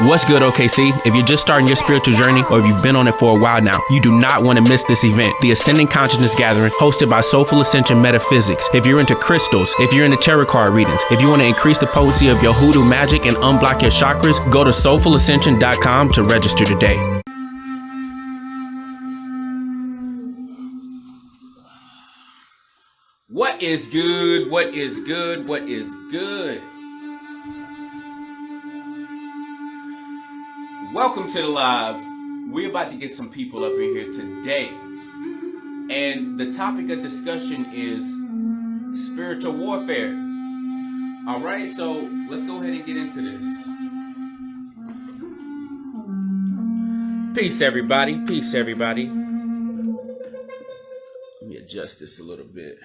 What's good, OKC? If you're just starting your spiritual journey or if you've been on it for a while now, you do not want to miss this event, the Ascending Consciousness Gathering, hosted by Soulful Ascension Metaphysics. If you're into crystals, if you're into tarot card readings, if you want to increase the potency of your hoodoo magic and unblock your chakras, go to soulfulascension.com to register today. What is good? What is good? What is good? Welcome to the live. We're about to get some people up in here today. And the topic of discussion is spiritual warfare. All right, so let's go ahead and get into this. Peace, everybody. Peace, everybody. Let me adjust this a little bit.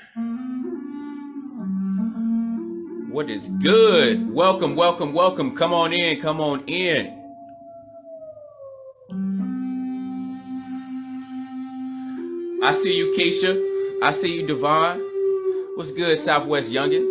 What is good? Welcome, welcome, welcome. Come on in, come on in. I see you, Keisha. I see you, Devon. What's good, Southwest Youngin?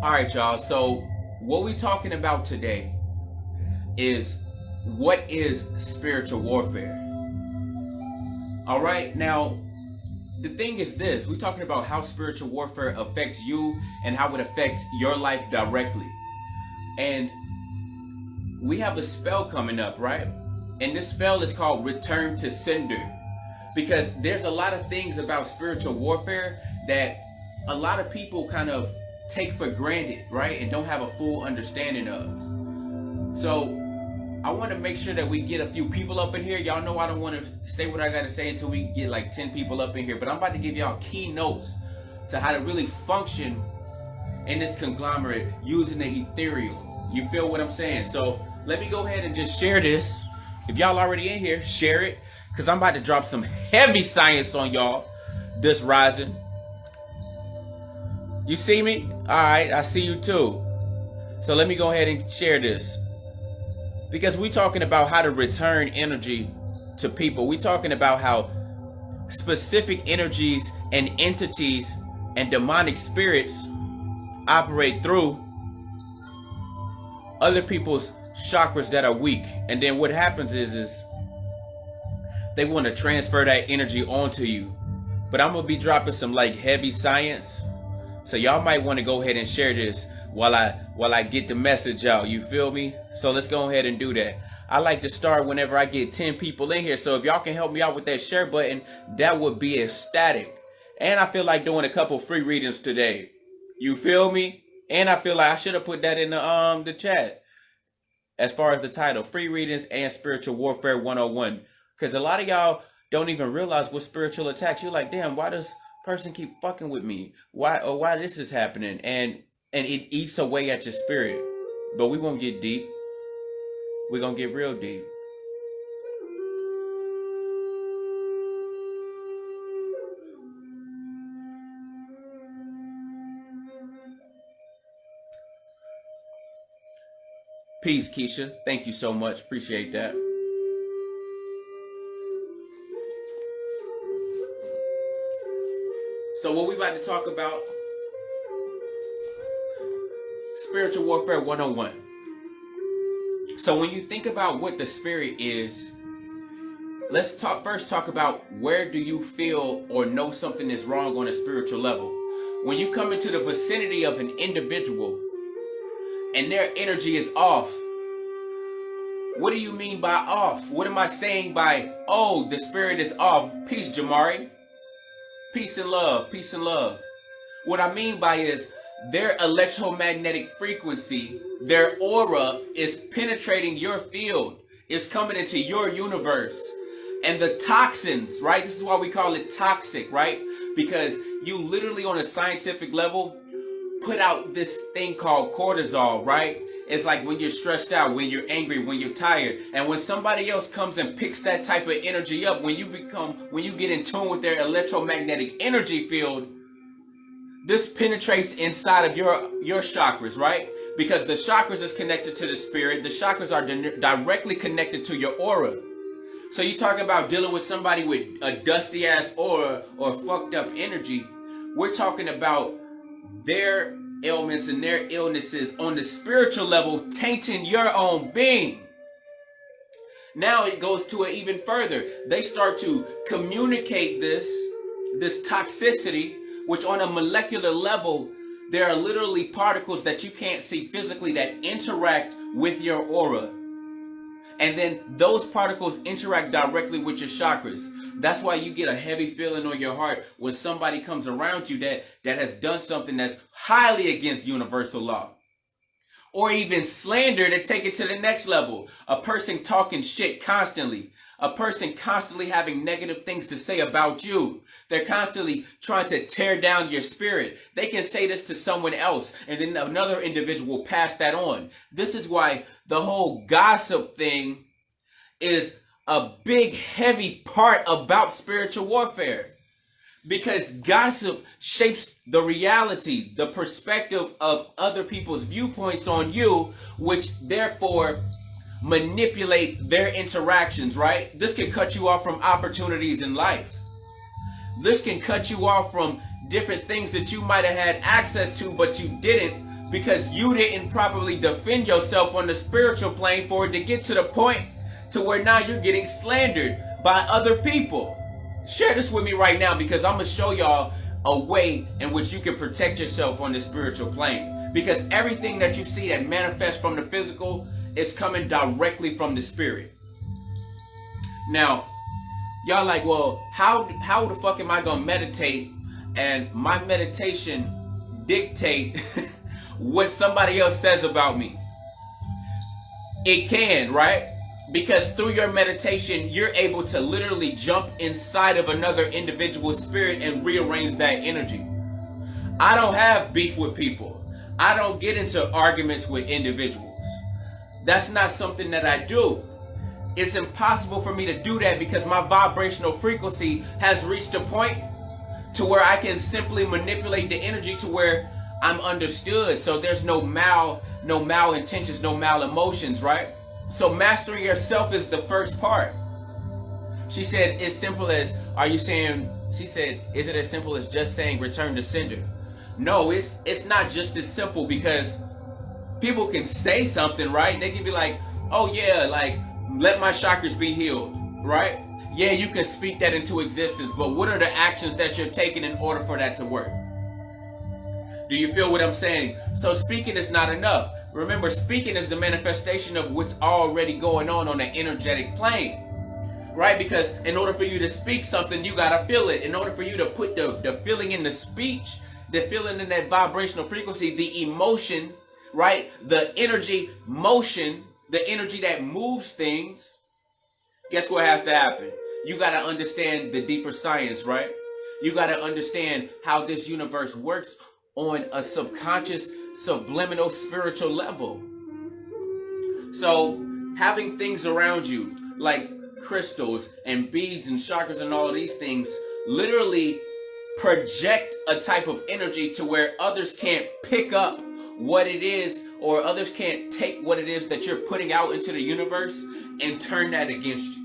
All right, y'all. So what we're talking about today is what is spiritual warfare. All right, now the thing is this: we're talking about how spiritual warfare affects you and how it affects your life directly. And we have a spell coming up, right? And this spell is called Return to Sender, because there's a lot of things about spiritual warfare that a lot of people kind of take for granted, right? And don't have a full understanding of. So I want to make sure that we get a few people up in here. Y'all know I don't want to say what I got to say until we get like 10 people up in here, but I'm about to give y'all key notes to how to really function in this conglomerate using the ethereal. You feel what I'm saying? So let me go ahead and just share this. If y'all already in here, share it, because I'm about to drop some heavy science on y'all this rising. You see me? All right, I see you too. So let me go ahead and share this, because we're talking about how to return energy to people. We're talking about how specific energies and entities and demonic spirits operate through other people's chakras that are weak. And then what happens is they want to transfer that energy onto you. But I'm going to be dropping some like heavy science. So y'all might want to go ahead and share this while I get the message out. You feel me? So let's go ahead and do that. I like to start whenever I get 10 people in here. So if y'all can help me out with that share button, that would be ecstatic. And I feel like doing a couple free readings today. You feel me? And I feel like I should have put that in the chat as far as the title, free readings and spiritual warfare 101. Because a lot of y'all don't even realize what spiritual attacks. You're like, damn, why does person keep fucking with me? Why this is happening? And it eats away at your spirit. But we won't get deep. We're gonna get real deep. Peace, Keisha. Thank you so much. Appreciate that. So what we about to talk about, spiritual warfare 101. So when you think about what the spirit is, let's first talk about where do you feel or know something is wrong on a spiritual level. When you come into the vicinity of an individual and their energy is off, what do you mean by off? What am I saying by, oh, the spirit is off? Peace, Jamari. Peace and love, peace and love. What I mean by is their electromagnetic frequency, their aura is penetrating your field. It's coming into your universe. And the toxins, right? This is why we call it toxic, right? Because you literally on a scientific level put out this thing called cortisol, right? It's like when you're stressed out, when you're angry, when you're tired. And when somebody else comes and picks that type of energy up, when you get in tune with their electromagnetic energy field, this penetrates inside of your chakras, right? Because the chakras is connected to the spirit. The chakras are directly connected to your aura. So you talk about dealing with somebody with a dusty ass aura or fucked up energy. We're talking about their ailments and their illnesses on the spiritual level tainting your own being. Now it goes to it even further. They start to communicate this toxicity, which on a molecular level, there are literally particles that you can't see physically that interact with your aura. And then those particles interact directly with your chakras. That's why you get a heavy feeling on your heart when somebody comes around you that has done something that's highly against universal law. Or even slander to take it to the next level. A person talking shit constantly. A person constantly having negative things to say about you. They're constantly trying to tear down your spirit. They can say this to someone else and then another individual will pass that on. This is why the whole gossip thing is a big, heavy part about spiritual warfare. Because gossip shapes the reality, the perspective of other people's viewpoints on you, which therefore manipulate their interactions, right? This can cut you off from opportunities in life. This can cut you off from different things that you might have had access to, but you didn't because you didn't properly defend yourself on the spiritual plane for it to get to the point to where now you're getting slandered by other people. Share this with me right now because I'm going to show y'all a way in which you can protect yourself on the spiritual plane. Because everything that you see that manifests from the physical is coming directly from the spirit. Now, y'all like, well, how the fuck am I going to meditate and my meditation dictate what somebody else says about me? It can, right? Because through your meditation, you're able to literally jump inside of another individual's spirit and rearrange that energy. I don't have beef with people. I don't get into arguments with individuals. That's not something that I do. It's impossible for me to do that because my vibrational frequency has reached a point to where I can simply manipulate the energy to where I'm understood. So there's no malintentions, no mal-emotions, right? So mastering yourself is the first part. She said, it's simple as, she said, is it as simple as just saying return to sender? No, it's not just as simple because people can say something, right? They can be like, oh yeah, like, let my chakras be healed, right? Yeah, you can speak that into existence, but what are the actions that you're taking in order for that to work? Do you feel what I'm saying? So speaking is not enough. Remember, speaking is the manifestation of what's already going on the energetic plane, right? Because in order for you to speak something, you gotta feel it. In order for you to put the feeling in the speech, the feeling in that vibrational frequency, the emotion, right? The energy motion, the energy that moves things, guess what has to happen? You gotta understand the deeper science, right? You gotta understand how this universe works on a subconscious, subliminal spiritual level. So having things around you like crystals and beads and chakras and all of these things literally project a type of energy to where others can't pick up what it is, or others can't take what it is that you're putting out into the universe and turn that against you.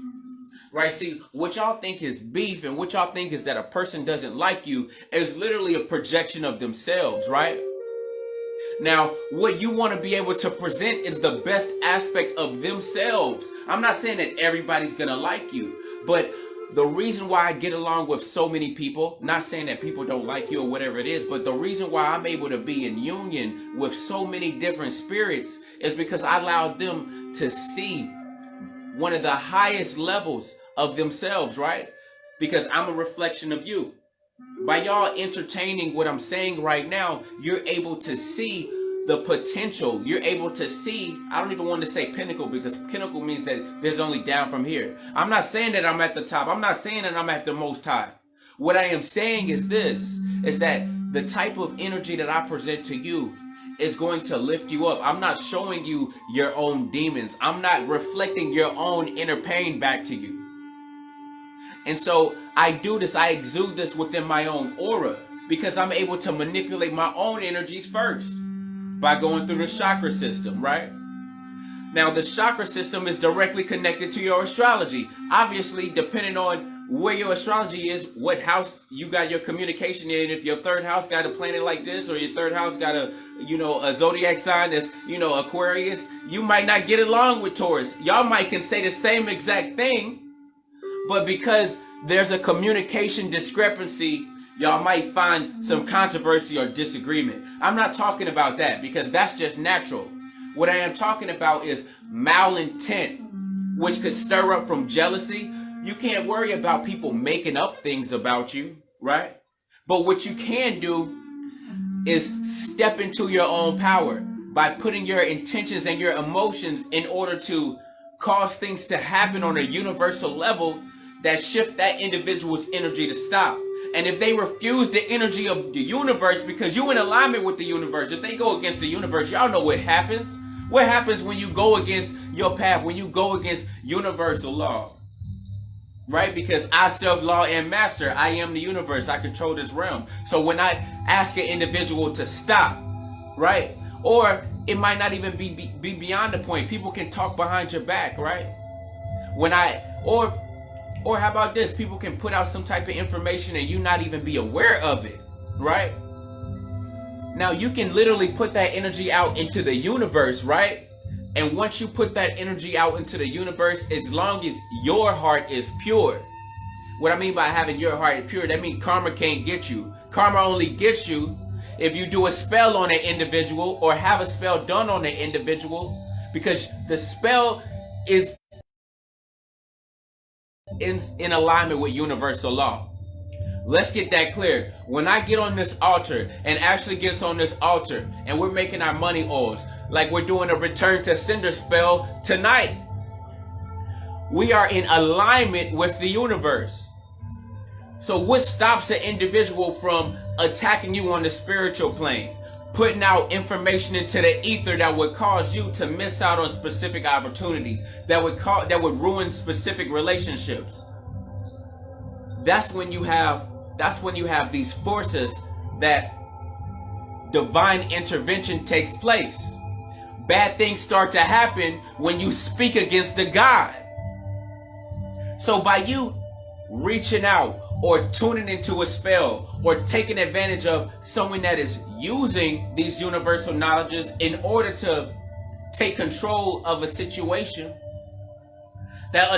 Right? See, what y'all think is beef and what y'all think is that a person doesn't like you is literally a projection of themselves, right? Now, what you want to be able to present is the best aspect of themselves. I'm not saying that everybody's going to like you, but the reason why I get along with so many people, not saying that people don't like you or whatever it is, but the reason why I'm able to be in union with so many different spirits is because I allowed them to see one of the highest levels of themselves, right? Because I'm a reflection of you. By y'all entertaining what I'm saying right now, you're able to see the potential. You're able to see, I don't even want to say pinnacle because pinnacle means that there's only down from here. I'm not saying that I'm at the top. I'm not saying that I'm at the most high. What I am saying is this, is that the type of energy that I present to you is going to lift you up. I'm not showing you your own demons. I'm not reflecting your own inner pain back to you. And so I do this, I exude this within my own aura. because I'm able to manipulate my own energies first by going through the chakra system, right? Now, the chakra system is directly connected to your astrology. Obviously, depending on where your astrology is, what house you got your communication in. If your third house got a planet like this, or your third house got a zodiac sign that's, Aquarius, you might not get along with Taurus. Y'all might can say the same exact thing, but because there's a communication discrepancy, y'all might find some controversy or disagreement. I'm not talking about that, because that's just natural. What I am talking about is malintent, which could stir up from jealousy. You can't worry about people making up things about you, right? But what you can do is step into your own power by putting your intentions and your emotions in order to cause things to happen on a universal level that shift that individual's energy to stop. And if they refuse the energy of the universe, because you're in alignment with the universe, if they go against the universe, y'all know what happens. What happens when you go against your path, when you go against universal law? Right? Because I serve law and master. I am the universe. I control this realm. So when I ask an individual to stop, right? Or it might not even be beyond the point. People can talk behind your back, right? Or how about this? People can put out some type of information and you not even be aware of it, right? Now you can literally put that energy out into the universe, right? And once you put that energy out into the universe, as long as your heart is pure. What I mean by having your heart pure, that means karma can't get you. Karma only gets you if you do a spell on an individual or have a spell done on an individual, because the spell is in alignment with universal law. Let's get that clear. When I get on this altar and Ashley gets on this altar and we're making our money oils, like we're doing a return to sender spell tonight, we are in alignment with the universe. So what stops an individual from attacking you on the spiritual plane, putting out information into the ether that would cause you to miss out on specific opportunities, that would ruin specific relationships? That's when you have these forces that divine intervention takes place. Bad things start to happen when you speak against the God. So by you reaching out or tuning into a spell or taking advantage of someone that is using these universal knowledges in order to take control of a situation, that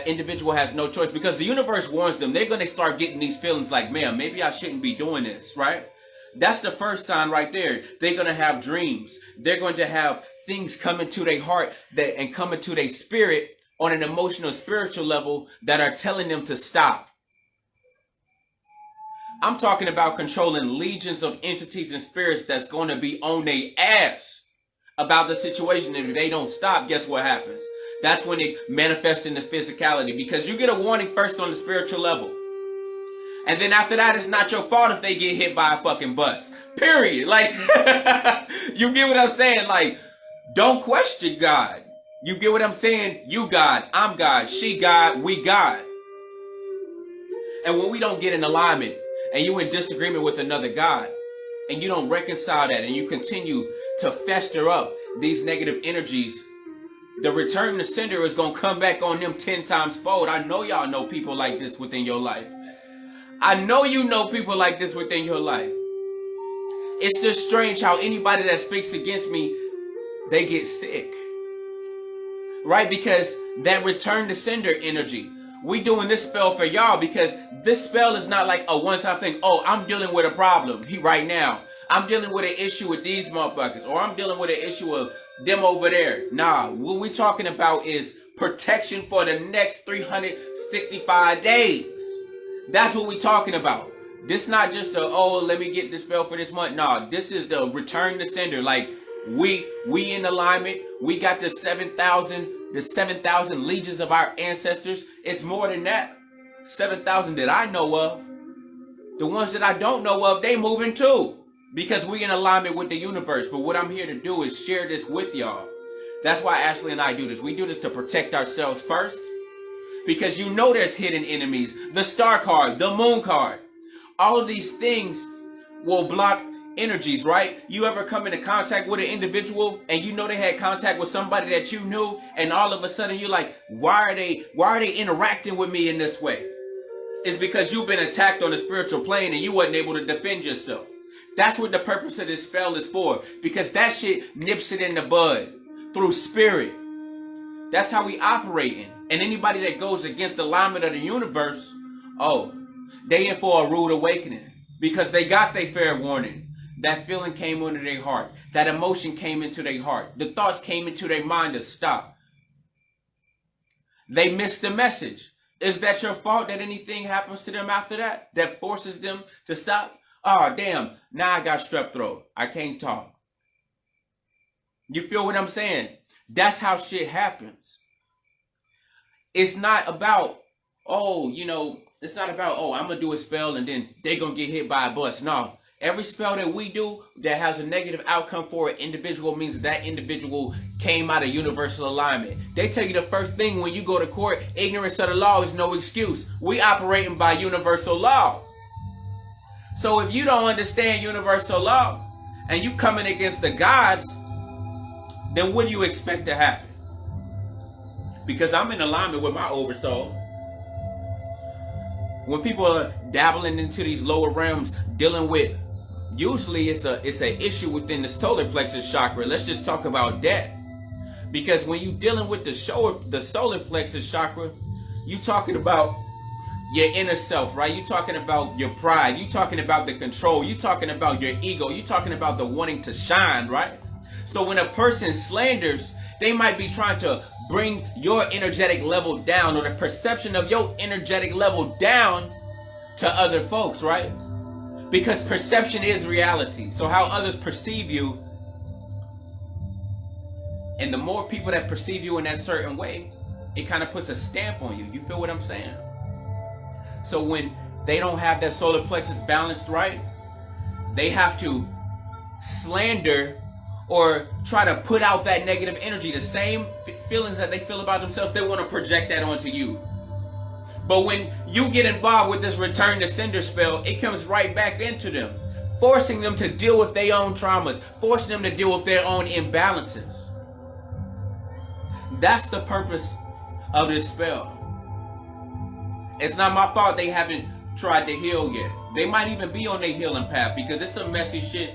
individual has no choice, because the universe warns them. They're going to start getting these feelings like, man, maybe I shouldn't be doing this, right? That's the first sign right there. They're going to have dreams. They're going to have things come into their heart and come into their spirit on an emotional, spiritual level that are telling them to stop. I'm talking about controlling legions of entities and spirits that's going to be on their ass about the situation. And if they don't stop, guess what happens? That's when it manifests in the physicality, because you get a warning first on the spiritual level. And then after that, it's not your fault if they get hit by a fucking bus. Period. Like, you get what I'm saying? Like, don't question God. You get what I'm saying? You God, I'm God, she God, we God. And when we don't get in alignment and you in disagreement with another God, and you don't reconcile that, and you continue to fester up these negative energies, the return to sender is going to come back on them 10 times fold. I know y'all know people like this within your life. I know you know people like this within your life. It's just strange how anybody that speaks against me, they get sick. Right? Because that return to sender energy. We doing this spell for y'all because this spell is not like a one-time thing. Oh, I'm dealing with a problem right now. I'm dealing with an issue with these motherfuckers. Or I'm dealing with an issue of them over there. Nah, what we talking about is protection for the next 365 days. That's what we talking about. This not just let me get this spell for this month. Nah, this is the return to sender. Like, we in alignment. We got the 7,000 legions of our ancestors. It's more than that. 7,000 that I know of. The ones that I don't know of, they moving too. Because we in alignment with the universe. But what I'm here to do is share this with y'all. That's why Ashley and I do this. We do this to protect ourselves first. Because you know there's hidden enemies. The star card, the moon card. All of these things will block energies, right? You ever come into contact with an individual and you know they had contact with somebody that you knew, and all of a sudden you're like, why are they interacting with me in this way? It's because you've been attacked on the spiritual plane and you wasn't able to defend yourself. That's what the purpose of this spell is for, because that shit nips it in the bud through spirit. That's how we operating. And anybody that goes against the alignment of the universe, oh, they in for a rude awakening, because they got their fair warning. That feeling came into their heart. That emotion came into their heart. The thoughts came into their mind to stop. They missed the message. Is that your fault that anything happens to them after that? That forces them to stop? Oh, damn. Now I got strep throat. I can't talk. You feel what I'm saying? That's how shit happens. It's not about, it's not about, I'm going to do a spell and then they're going to get hit by a bus. No. Every spell that we do that has a negative outcome for an individual means that individual came out of universal alignment. They tell you the first thing when you go to court, ignorance of the law is no excuse. We operating by universal law. So if you don't understand universal law and you coming against the gods, then what do you expect to happen? Because I'm in alignment with my oversoul. When people are dabbling into these lower realms, dealing with, usually it's a issue within the solar plexus chakra. Let's just talk about that. Because when you're dealing with the solar plexus chakra, you talking about your inner self, right? You talking about your pride. You talking about the control. You talking about your ego. You talking about the wanting to shine, right? So when a person slanders, they might be trying to bring your energetic level down, or the perception of your energetic level down to other folks, right? Because perception is reality. So how others perceive you, and the more people that perceive you in that certain way, it kind of puts a stamp on you. You feel what I'm saying? So when they don't have that solar plexus balanced right, they have to slander or try to put out that negative energy. The same feelings that they feel about themselves, they want to project that onto you. But when you get involved with this return to sender spell, it comes right back into them, forcing them to deal with their own traumas, forcing them to deal with their own imbalances. That's the purpose of this spell. It's not my fault they haven't tried to heal yet. They might even be on their healing path, because it's some messy shit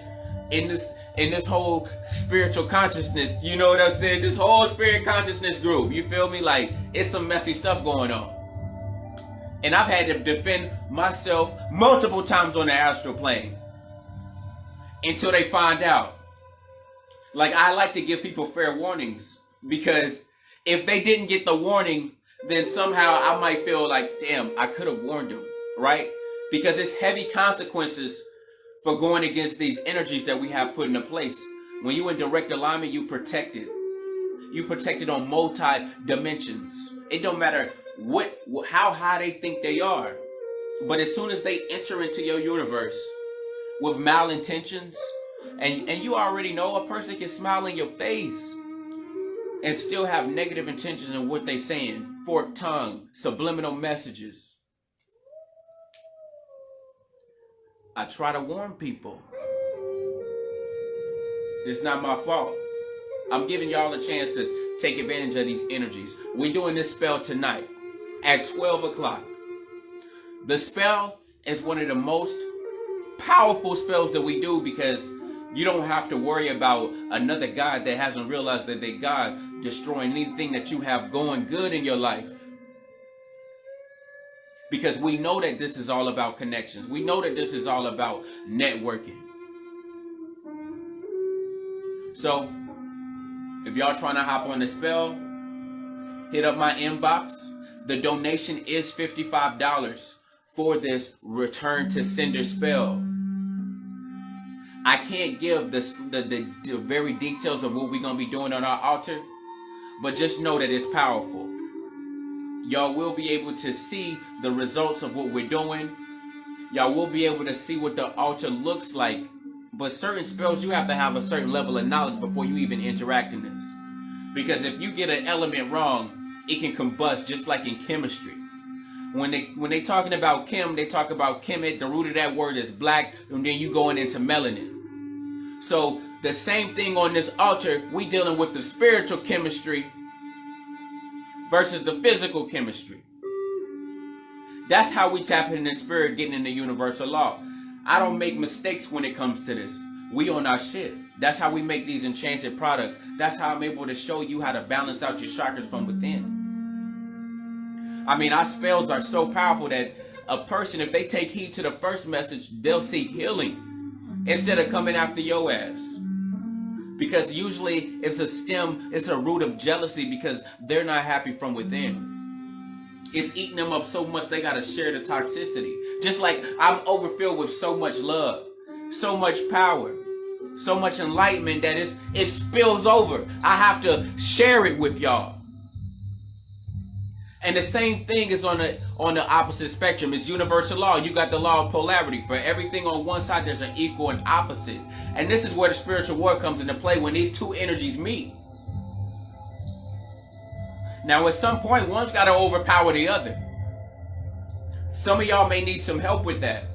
in this whole spiritual consciousness. You know what I'm saying? This whole spirit consciousness group. You feel me? Like, it's some messy stuff going on. And I've had to defend myself multiple times on the astral plane until they find out. Like, I like to give people fair warnings, because if they didn't get the warning, then somehow I might feel like, damn, I could have warned them, right? Because it's heavy consequences for going against these energies that we have put into place. When you in direct alignment, you protect it. You protect it on multi-dimensions. It don't matter how high they think they are. But as soon as they enter into your universe with malintentions, and you already know a person can smile in your face and still have negative intentions in what they saying. Forked tongue, subliminal messages. I try to warn people. It's not my fault. I'm giving y'all a chance to take advantage of these energies. We're doing this spell tonight at 12 o'clock. The spell is one of the most powerful spells that we do, because you don't have to worry about another God that hasn't realized that they God destroying anything that you have going good in your life. Because we know that this is all about connections. We know that this is all about networking. So, if y'all trying to hop on the spell, hit up my inbox. The donation is $55 for this return to sender spell. I can't give the very details of what we're going to be doing on our altar, but just know that it's powerful. Y'all will be able to see the results of what we're doing. Y'all will be able to see what the altar looks like. But certain spells, you have to have a certain level of knowledge before you even interact in this. Because if you get an element wrong, it can combust, just like in chemistry. When they talking about Kim, they talk about Kemet. The root of that word is black, and then you going into melanin. So the same thing on this altar, we dealing with the spiritual chemistry versus the physical chemistry. That's how we tap into spirit, getting into universal law. I don't make mistakes when it comes to this. We on our shit. That's how we make these enchanted products. That's how I'm able to show you how to balance out your chakras from within. I mean, our spells are so powerful that a person, if they take heed to the first message, they'll seek healing instead of coming after your ass. Because usually it's a root of jealousy because they're not happy from within. It's eating them up so much they gotta share the toxicity. Just like I'm overfilled with so much love, so much power, so much enlightenment that it spills over. I have to share it with y'all. And the same thing is on the opposite spectrum. It's universal law. You got the law of polarity. For everything on one side, there's an equal and opposite. And this is where the spiritual war comes into play, when these two energies meet. Now, at some point, one's got to overpower the other. Some of y'all may need some help with that.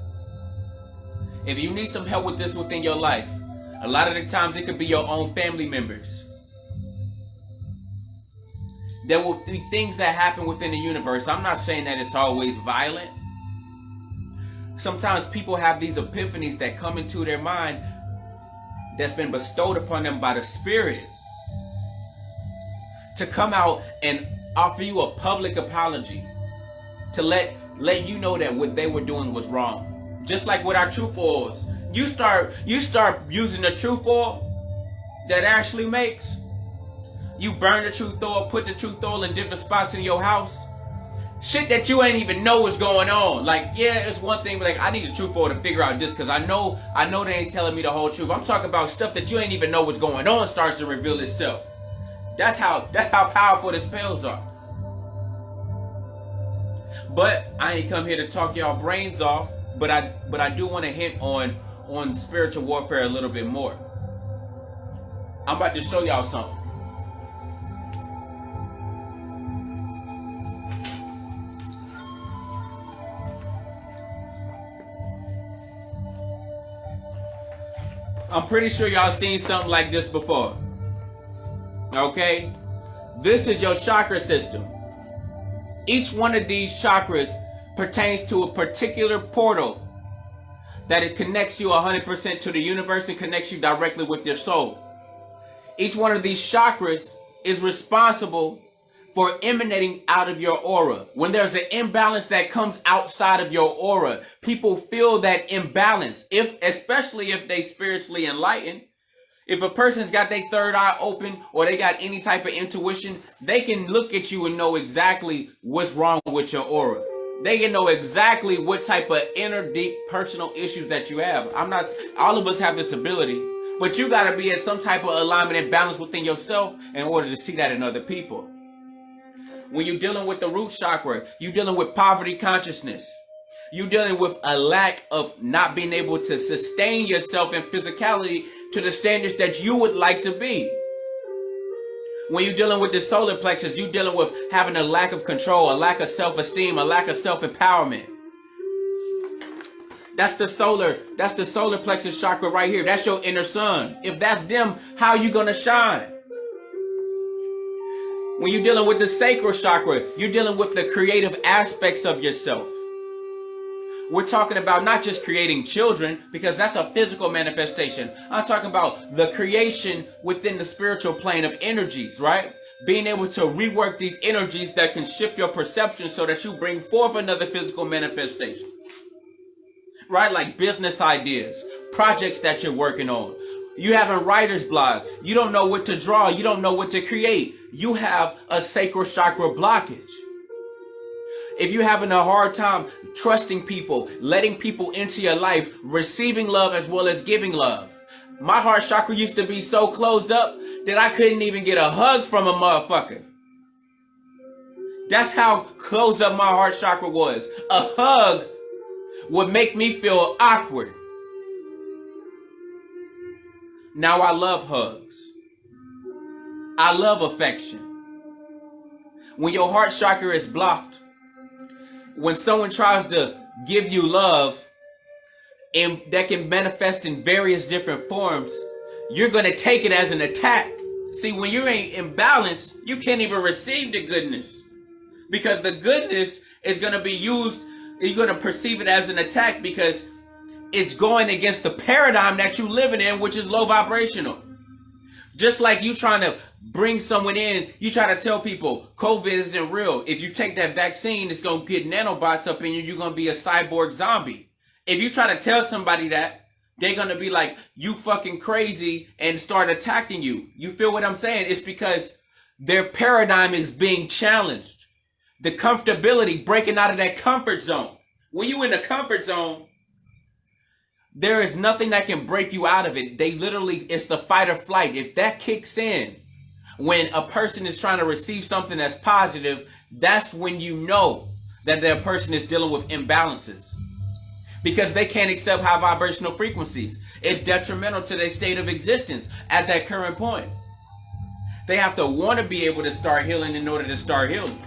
If you need some help with this within your life, a lot of the times it could be your own family members. There will be things that happen within the universe. I'm not saying that it's always violent. Sometimes people have these epiphanies that come into their mind that's been bestowed upon them by the spirit, to come out and offer you a public apology, to let you know that what they were doing was wrong. Just like with our truth oils. You start using the truth oil that Ashley makes. You burn the truth oil, put the truth oil in different spots in your house. Shit that you ain't even know what's going on. Like, yeah, it's one thing, but like, I need a truth oil to figure out this, because I know they ain't telling me the whole truth. I'm talking about stuff that you ain't even know what's going on starts to reveal itself. That's how powerful the spells are. But I ain't come here to talk y'all brains off, but I do want to hint on spiritual warfare a little bit more. I'm about to show y'all something. I'm pretty sure y'all seen something like this before. Okay? This is your chakra system. Each one of these chakras pertains to a particular portal that it connects you 100% to the universe and connects you directly with your soul. Each one of these chakras is responsible for emanating out of your aura. When there's an imbalance that comes outside of your aura, people feel that imbalance, especially if they spiritually enlightened. If a person's got their third eye open or they got any type of intuition, they can look at you and know exactly what's wrong with your aura. They can know exactly what type of inner deep personal issues that you have. All of us have this ability, but you got to be at some type of alignment and balance within yourself in order to see that in other people. When you're dealing with the root chakra, you're dealing with poverty consciousness. You're dealing with a lack of not being able to sustain yourself in physicality to the standards that you would like to be. When you're dealing with the solar plexus, you're dealing with having a lack of control, a lack of self-esteem, a lack of self-empowerment. That's the solar plexus chakra right here. That's your inner sun. If that's them, how are you going to shine? When you're dealing with the sacral chakra, you're dealing with the creative aspects of yourself. We're talking about not just creating children, because that's a physical manifestation. I'm talking about the creation within the spiritual plane of energies, right? Being able to rework these energies that can shift your perception so that you bring forth another physical manifestation. Right? Like business ideas, projects that you're working on. You having writer's block. You don't know what to draw. You don't know what to create. You have a sacral chakra blockage. If you're having a hard time trusting people, letting people into your life, receiving love as well as giving love. My heart chakra used to be so closed up that I couldn't even get a hug from a motherfucker. That's how closed up my heart chakra was. A hug would make me feel awkward. Now I love hugs. I love affection. When your heart chakra is blocked, when someone tries to give you love, and that can manifest in various different forms, you're going to take it as an attack. See, when you ain't in balance, you can't even receive the goodness, because the goodness is going to be used. You're going to perceive it as an attack because it's going against the paradigm that you're living in, which is low vibrational. Just like you trying to bring someone in, you try to tell people COVID isn't real. If you take that vaccine, it's going to get nanobots up in you. You're going to be a cyborg zombie. If you try to tell somebody that, they're going to be like, you fucking crazy, and start attacking you. You feel what I'm saying? It's because their paradigm is being challenged. The comfortability, breaking out of that comfort zone. When you in the comfort zone, there is nothing that can break you out of it. They literally, it's the fight or flight. If that kicks in, when a person is trying to receive something that's positive, that's when you know that that person is dealing with imbalances. Because they can't accept high vibrational frequencies. It's detrimental to their state of existence at that current point. They have to want to be able to start healing in order to start healing.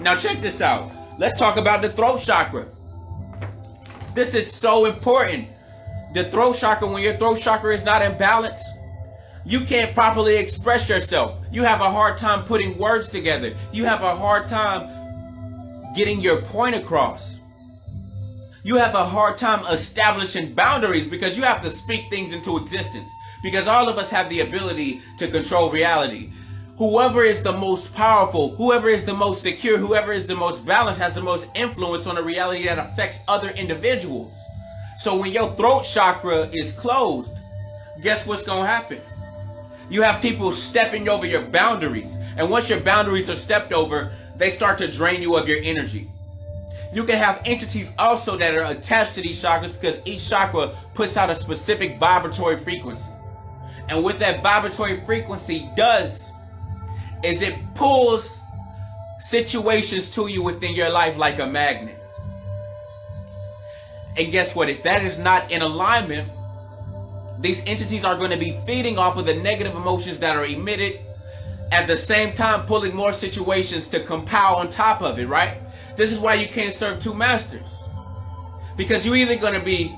Now check this out. Let's talk about the throat chakra. This is so important. The throat chakra, when your throat chakra is not in balance, you can't properly express yourself. You have a hard time putting words together. You have a hard time getting your point across. You have a hard time establishing boundaries because you have to speak things into existence. Because all of us have the ability to control reality. Whoever is the most powerful, whoever is the most secure, whoever is the most balanced has the most influence on the reality that affects other individuals. So when your throat chakra is closed, guess what's going to happen? You have people stepping over your boundaries. And once your boundaries are stepped over, they start to drain you of your energy. You can have entities also that are attached to these chakras because each chakra puts out a specific vibratory frequency. And what that vibratory frequency does is it pulls situations to you within your life like a magnet. And guess what? If that is not in alignment, these entities are going to be feeding off of the negative emotions that are emitted, at the same time pulling more situations to compile on top of it, right? This is why you can't serve two masters. Because you're either going to be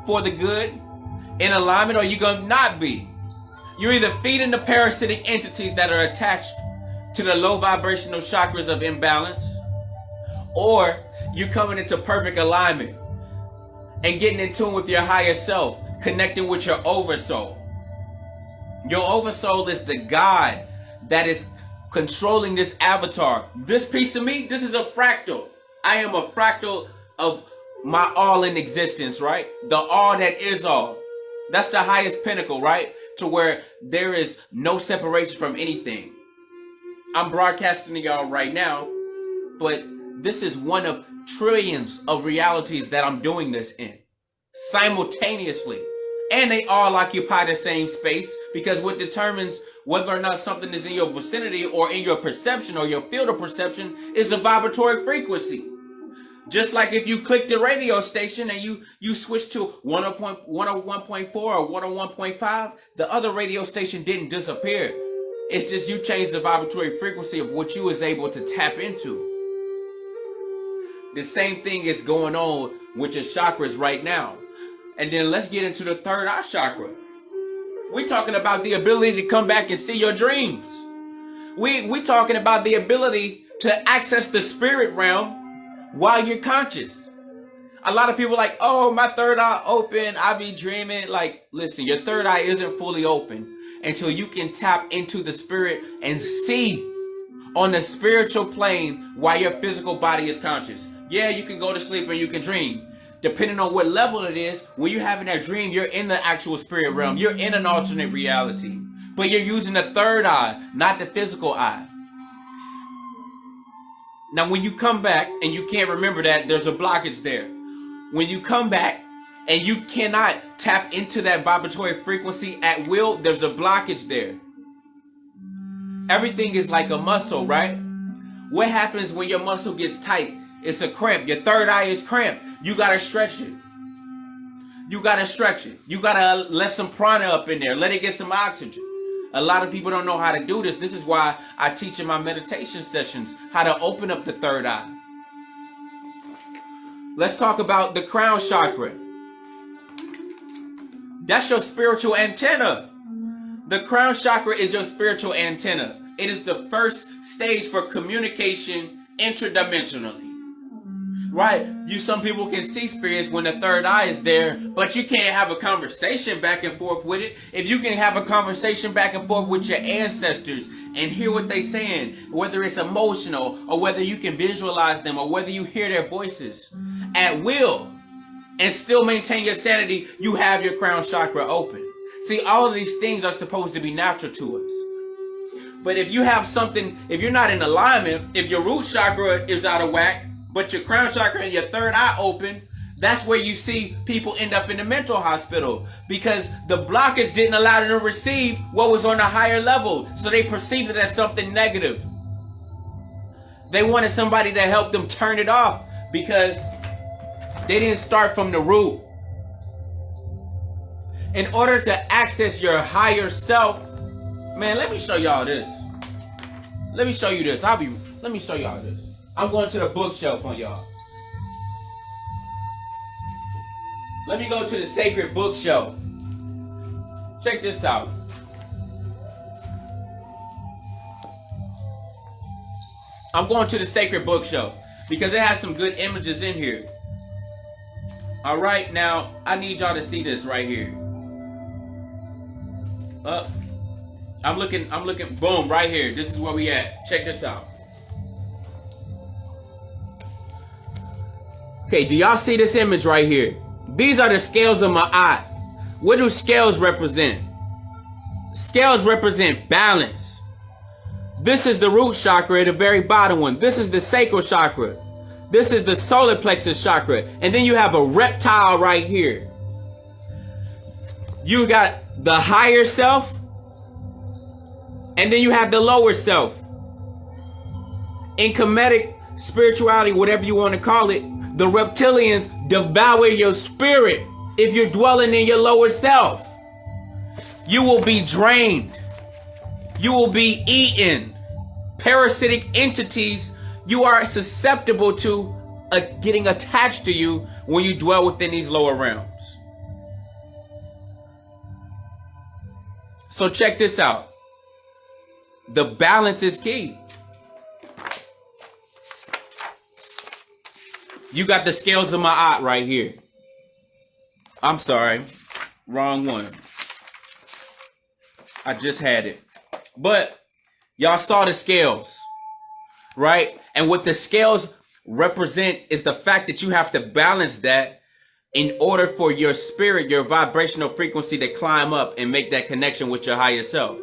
for the good, in alignment, or you're going to not be. You're either feeding the parasitic entities that are attached to the low vibrational chakras of imbalance, or you're coming into perfect alignment and getting in tune with your higher self, connecting with your oversoul. Your oversoul is the God that is controlling this avatar. This piece of me, this is a fractal. I am a fractal of my all in existence, right? The all that is all. That's the highest pinnacle, right? To where there is no separation from anything. I'm broadcasting to y'all right now, but this is one of trillions of realities that I'm doing this in simultaneously. And they all occupy the same space, because what determines whether or not something is in your vicinity or in your perception or your field of perception is the vibratory frequency. Just like if you click the radio station and you switch to 101.4 or 101.5, the other radio station didn't disappear. It's just you changed the vibratory frequency of what you was able to tap into. The same thing is going on with your chakras right now. And then let's get into the third eye chakra. We're talking about the ability to come back and see your dreams. We're talking about the ability to access the spirit realm while you're conscious. A lot of people are like, oh, my third eye open, I be dreaming. Like, listen, your third eye isn't fully open until you can tap into the spirit and see on the spiritual plane while your physical body is conscious. Yeah, you can go to sleep and you can dream. Depending on what level it is, when you're having that dream, you're in the actual spirit realm. You're in an alternate reality. But you're using the third eye, not the physical eye. Now, when you come back and you can't remember that, there's a blockage there. When you come back and you cannot tap into that vibratory frequency at will, there's a blockage there. Everything is like a muscle, right? What happens when your muscle gets tight? It's a cramp. Your third eye is cramped. You got to stretch it. You got to stretch it. You got to let some prana up in there. Let it get some oxygen. A lot of people don't know how to do this. This is why I teach in my meditation sessions how to open up the third eye. Let's talk about the crown chakra. That's your spiritual antenna. The crown chakra is your spiritual antenna. It is the first stage for communication interdimensionally. Right? Some people can see spirits when the third eye is there, but you can't have a conversation back and forth with it. If you can have a conversation back and forth with your ancestors and hear what they're saying, whether it's emotional or whether you can visualize them or whether you hear their voices at will and still maintain your sanity, you have your crown chakra open. See, all of these things are supposed to be natural to us. But if you have something, if you're not in alignment, if your root chakra is out of whack, but your crown chakra and your third eye open, that's where you see people end up in the mental hospital because the blockage didn't allow them to receive what was on a higher level. So they perceived it as something negative. They wanted somebody to help them turn it off because they didn't start from the root. In order to access your higher self, man, let me show y'all this. Let me show you this. Let me show y'all this. I'm going to the bookshelf on y'all. Let me go to the sacred bookshelf. Check this out. I'm going to the sacred bookshelf because it has some good images in here. All right, now I need y'all to see this right here. I'm looking, boom, right here. This is where we at. Check this out. Okay, do y'all see this image right here? These are the scales of my eye. What do scales represent? Scales represent balance. This is the root chakra, the very bottom one. This is the sacral chakra. This is the solar plexus chakra. And then you have a reptile right here. You got the higher self. And then you have the lower self. In Kemetic spirituality, whatever you want to call it, the reptilians devour your spirit if you're dwelling in your lower self. You will be drained. You will be eaten. Parasitic entities you are susceptible to getting attached to you when you dwell within these lower realms. So check this out. The balance is key. You got the scales of my eye right here. I'm sorry. Wrong one. I just had it. But y'all saw the scales, right? And what the scales represent is the fact that you have to balance that in order for your spirit, your vibrational frequency to climb up and make that connection with your higher self.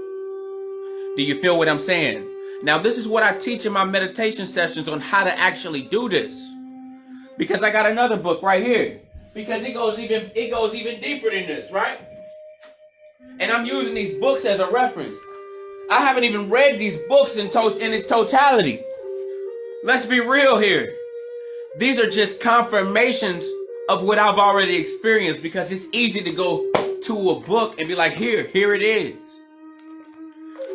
Do you feel what I'm saying? Now, this is what I teach in my meditation sessions on how to actually do this. Because I got another book right here. Because it goes even deeper than this, right? And I'm using these books as a reference. I haven't even read these books in its totality. Let's be real here. These are just confirmations of what I've already experienced because it's easy to go to a book and be like, here it is.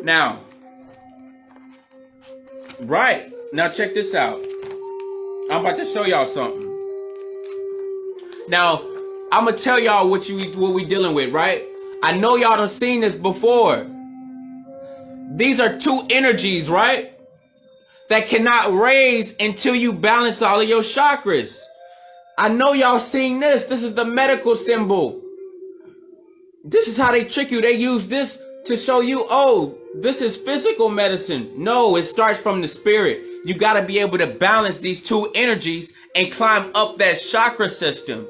Now, right. Now check this out. I'm about to show y'all something. Now, I'm going to tell y'all what we dealing with, right? I know y'all done seen this before. These are two energies, right? That cannot raise until you balance all of your chakras. I know y'all seen this. This is the medical symbol. This is how they trick you. They use this to show you, oh, this is physical medicine. No, it starts from the spirit. You got to be able to balance these two energies and climb up that chakra system.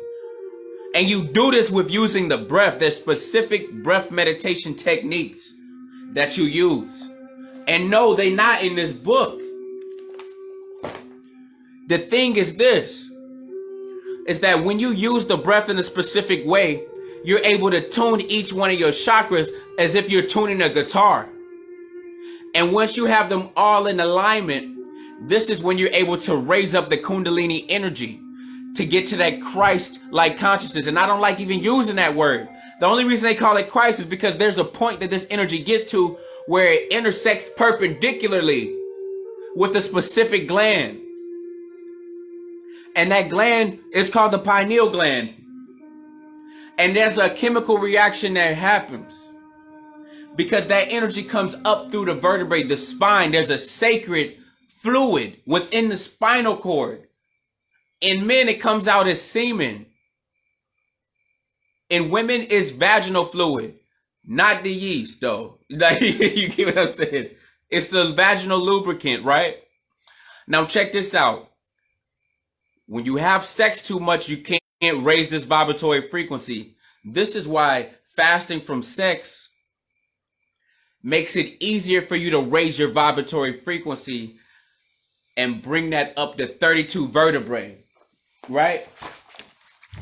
And you do this with using the breath. There's specific breath meditation techniques that you use. And no, they're not in this book. The thing is this, is that when you use the breath in a specific way, you're able to tune each one of your chakras as if you're tuning a guitar. And once you have them all in alignment, this is when you're able to raise up the Kundalini energy to get to that Christ-like consciousness. And I don't like even using that word. The only reason they call it Christ is because there's a point that this energy gets to where it intersects perpendicularly with a specific gland. And that gland is called the pineal gland. And there's a chemical reaction that happens because that energy comes up through the vertebrae, the spine. There's a sacred fluid within the spinal cord. In men, it comes out as semen. In women, it's vaginal fluid, not the yeast, though. Like, you get what I'm saying? It's the vaginal lubricant, right? Now, check this out. When you have sex too much, you can't raise this vibratory frequency. This is why fasting from sex makes it easier for you to raise your vibratory frequency and bring that up to 32 vertebrae, right?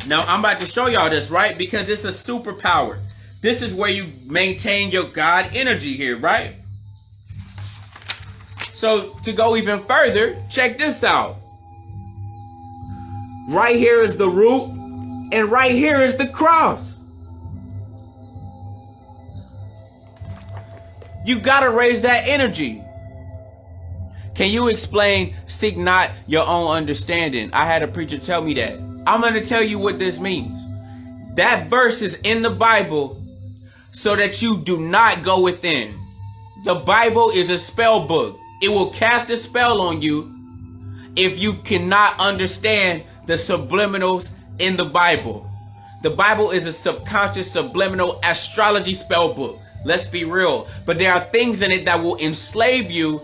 Now, I'm about to show y'all this, right? Because it's a superpower. This is where you maintain your God energy here, right? So, to go even further, check this out. Right here is the root, and right here is the cross. You gotta raise that energy. Can you explain, seek not your own understanding? I had a preacher tell me that. I'm gonna tell you what this means. That verse is in the Bible so that you do not go within. The Bible is a spell book. It will cast a spell on you if you cannot understand the subliminals in the Bible. The Bible is a subconscious subliminal astrology spell book. Let's be real. But there are things in it that will enslave you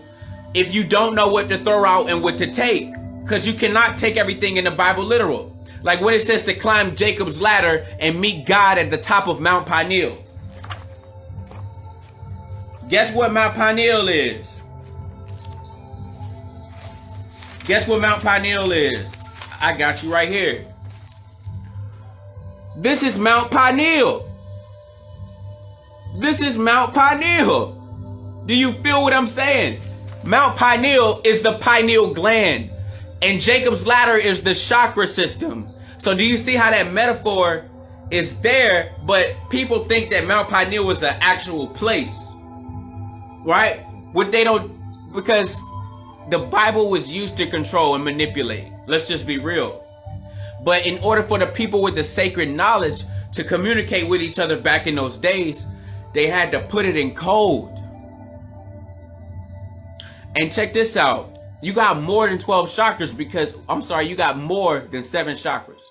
if you don't know what to throw out and what to take. Because you cannot take everything in the Bible literal. Like when it says to climb Jacob's ladder and meet God at the top of Mount Pineal. Guess what Mount Pineal is? Guess what Mount Pineal is? I got you right here. This is Mount Pineal. This is Mount Pineal. Do you feel what I'm saying? Mount Pineal is the pineal gland. And Jacob's ladder is the chakra system. So do you see how that metaphor is there, but people think that Mount Pineal is an actual place, right? What they don't, because the Bible was used to control and manipulate. Let's just be real. But in order for the people with the sacred knowledge to communicate with each other back in those days, they had to put it in code. And check this out. You got more than 12 chakras because, you got more than 7 chakras.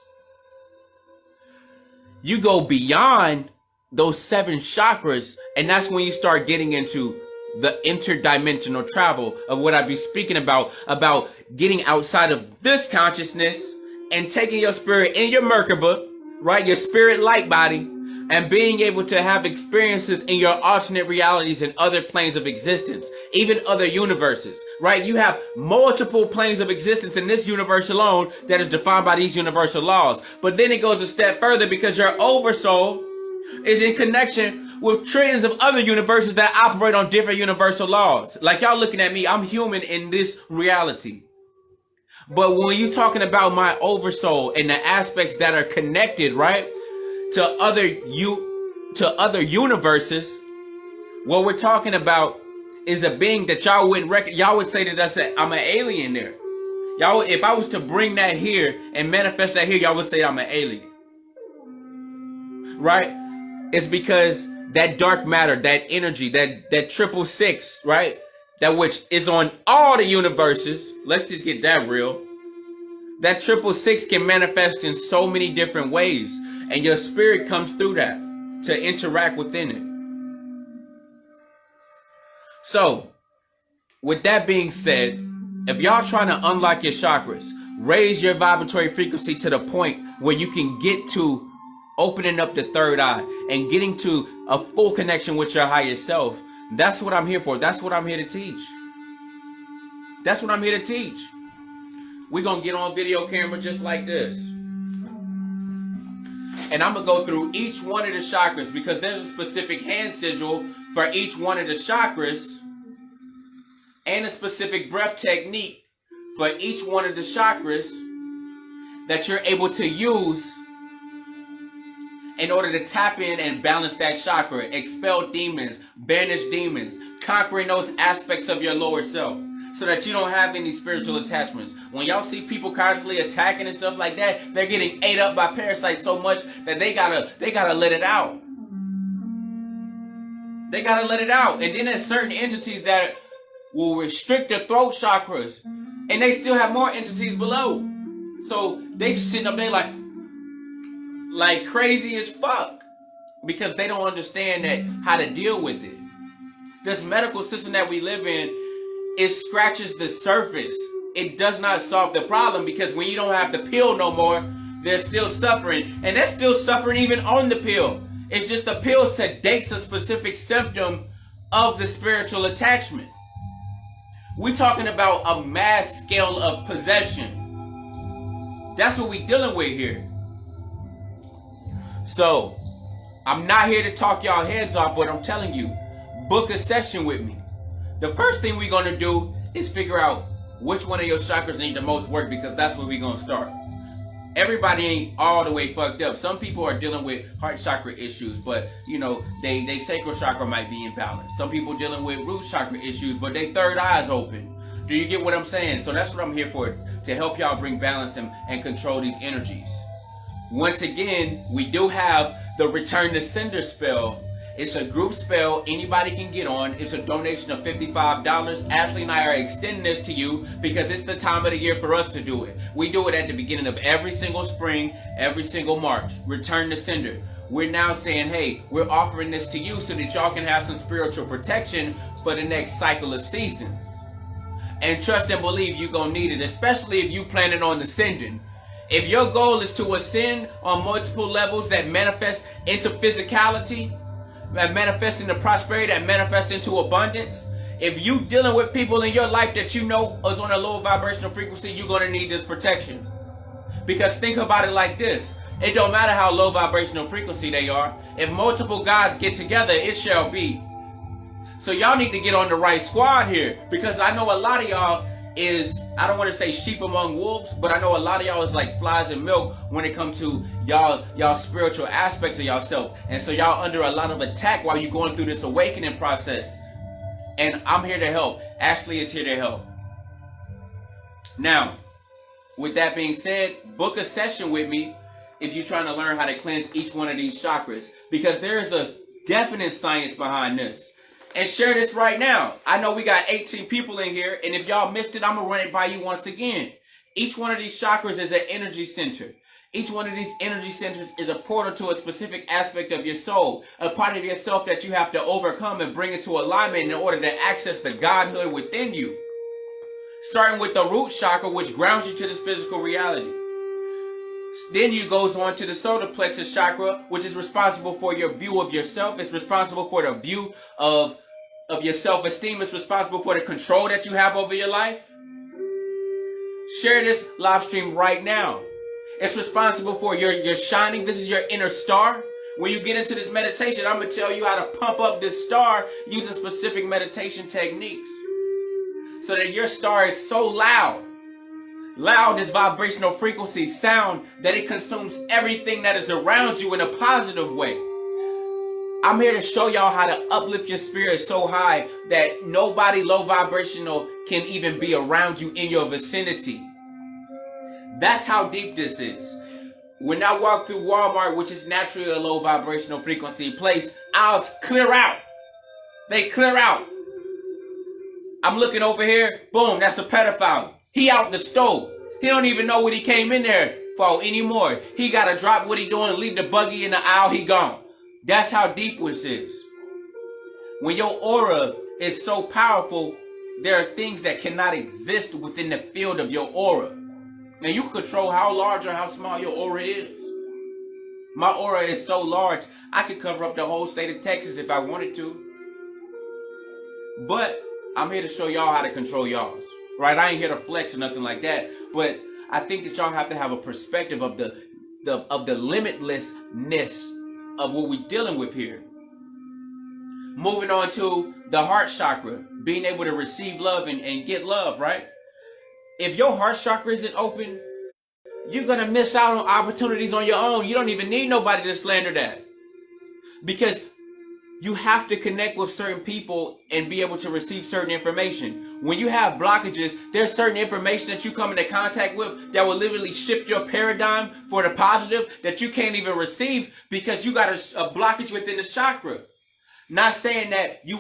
You go beyond those 7 chakras, and that's when you start getting into the interdimensional travel of what I be speaking about getting outside of this consciousness and taking your spirit in your Merkaba, right? Your spirit light body, and being able to have experiences in your alternate realities and other planes of existence, even other universes, right? You have multiple planes of existence in this universe alone that is defined by these universal laws. But then it goes a step further because your oversoul is in connection with trillions of other universes that operate on different universal laws. Like y'all looking at me, I'm human in this reality. But when you're talking about my oversoul and the aspects that are connected, right, to other universes, what we're talking about is a being that y'all wouldn't recognize. Y'all would say that I'm an alien there. Y'all, if I was to bring that here and manifest that here, y'all would say I'm an alien. Right? It's because that dark matter, that energy, that 666, right? That which is on all the universes. Let's just get that real. That 666 can manifest in so many different ways. And your spirit comes through that to interact within it. So, with that being said, if y'all trying to unlock your chakras, raise your vibratory frequency to the point where you can get to opening up the third eye and getting to a full connection with your higher self, that's what I'm here for. That's what I'm here to teach. That's what I'm here to teach. We're going to get on video camera just like this. And I'm going to go through each one of the chakras because there's a specific hand sigil for each one of the chakras and a specific breath technique for each one of the chakras that you're able to use in order to tap in and balance that chakra, expel demons, banish demons, conquering those aspects of your lower self. so that you don't have any spiritual attachments. When y'all see people constantly attacking and stuff like that, they're getting ate up by parasites so much that they gotta let it out. They gotta let it out. And then there's certain entities that will restrict their throat chakras, and they still have more entities below. So they just sitting up there like crazy as fuck, because they don't understand that how to deal with it. This medical system that we live in, it scratches the surface. It does not solve the problem, because when you don't have the pill no more, they're still suffering. And they're still suffering even on the pill. It's just the pill sedates a specific symptom of the spiritual attachment. We're talking about a mass scale of possession. That's what we're dealing with here. So, I'm not here to talk y'all heads off, but I'm telling you, book a session with me. The first thing we're going to do is figure out which one of your chakras need the most work, because that's where we're going to start. Everybody ain't all the way fucked up. Some people are dealing with heart chakra issues, but you know, they sacral chakra might be imbalanced. Some people dealing with root chakra issues, but they third eye's open. Do you get what I'm saying? So that's what I'm here for, to help y'all bring balance and control these energies. Once again, we do have the Return to Sender spell. It's a group spell anybody can get on. It's a donation of $55. Ashley and I are extending this to you because it's the time of the year for us to do it. We do it at the beginning of every single spring, every single March. Return to Sender. We're now saying, hey, we're offering this to you so that y'all can have some spiritual protection for the next cycle of seasons. And trust and believe you're going to need it, especially if you planning on ascending. If your goal is to ascend on multiple levels that manifest into physicality, that manifest into prosperity, that manifest into abundance, if you dealing with people in your life that you know is on a low vibrational frequency, you're going to need this protection. Because think about it like this. It don't matter how low vibrational frequency they are. If multiple gods get together, it shall be. So y'all need to get on the right squad here, because I know a lot of y'all is, I don't want to say sheep among wolves, but I know a lot of y'all is like flies in milk when it comes to y'all spiritual aspects of yourself. And so y'all under a lot of attack while you're going through this awakening process. And I'm here to help. Ashley is here to help. Now, with that being said, book a session with me if you're trying to learn how to cleanse each one of these chakras, because there is a definite science behind this. And share this right now. I know we got 18 people in here, and if y'all missed it, I'm going to run it by you once again. Each one of these chakras is an energy center. Each one of these energy centers is a portal to a specific aspect of your soul, a part of yourself that you have to overcome and bring into alignment in order to access the godhood within you. Starting with the root chakra, which grounds you to this physical reality. Then you goes on to the solar plexus chakra, which is responsible for your view of yourself. It's responsible for the view of your self-esteem. It's responsible for the control that you have over your life. Share this live stream right now. It's responsible for your shining. This is your inner star. When you get into this meditation, I'm going to tell you how to pump up this star using specific meditation techniques, so that your star is so loud. Loud is vibrational frequency sound that it consumes everything that is around you in a positive way. I'm here to show y'all how to uplift your spirit so high that nobody low vibrational can even be around you in your vicinity. That's how deep this is. When I walk through Walmart, which is naturally a low vibrational frequency place, aisles clear out. They clear out. I'm looking over here, boom, that's a pedophile. He out the stove. He don't even know what he came in there for anymore. He got to drop what he doing, leave the buggy in the aisle, he gone. That's how deep this is. When your aura is so powerful, there are things that cannot exist within the field of your aura. And you control how large or how small your aura is. My aura is so large, I could cover up the whole state of Texas if I wanted to. But I'm here to show y'all how to control y'all's. Right, I ain't here to flex or nothing like that, but I think that y'all have to have a perspective of the limitlessness of what we're dealing with here. Moving on to the heart chakra, being able to receive love and get love, right? If your heart chakra isn't open, you're gonna miss out on opportunities on your own. You don't even need nobody to slander that, because you have to connect with certain people and be able to receive certain information. When you have blockages, there's certain information that you come into contact with that will literally shift your paradigm for the positive that you can't even receive because you got a blockage within the chakra. Not saying that you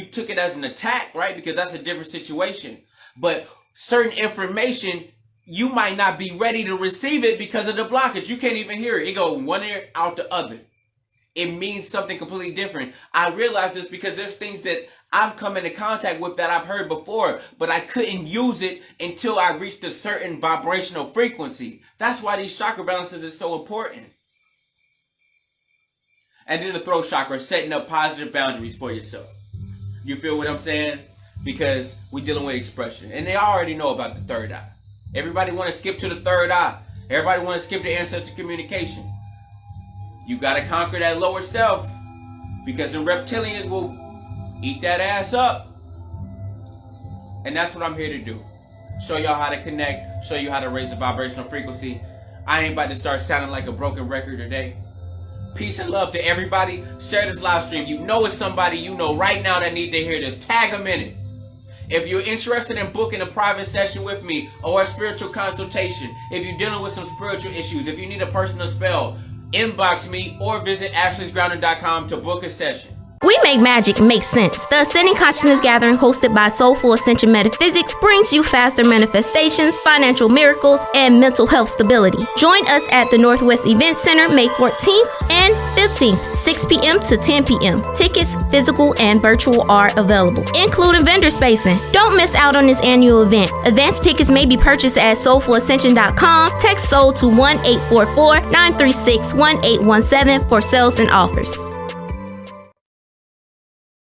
took it as an attack, right? Because that's a different situation. But certain information, you might not be ready to receive it because of the blockage. You can't even hear it. It goes one ear out the other. It means something completely different. I realize this because there's things that I've come into contact with that I've heard before, but I couldn't use it until I reached a certain vibrational frequency. That's why these chakra balances is so important. And then the throat chakra, setting up positive boundaries for yourself. You feel what I'm saying? Because we're dealing with expression. And they already know about the third eye. Everybody want to skip to the third eye. Everybody want to skip the ancestor communication. You got to conquer that lower self, because the reptilians will eat that ass up. And that's what I'm here to do. Show y'all how to connect, show you how to raise the vibrational frequency. I ain't about to start sounding like a broken record today. Peace and love to everybody. Share this live stream. You know it's somebody you know right now that need to hear this. Tag them in it. If you're interested in booking a private session with me or a spiritual consultation, if you're dealing with some spiritual issues, if you need a personal spell, inbox me or visit ashley'sgrounding.com to book a session. We make magic make sense. The Ascending Consciousness Gathering, hosted by Soulful Ascension Metaphysics, brings you faster manifestations, financial miracles, and mental health stability. Join us at the Northwest Event Center May 14th and 15th, 6 p.m. to 10 p.m. Tickets, physical and virtual, are available, including vendor spacing. Don't miss out on this annual event. Advance tickets may be purchased at soulfulascension.com. Text SOUL to 1-844-936-1817 for sales and offers.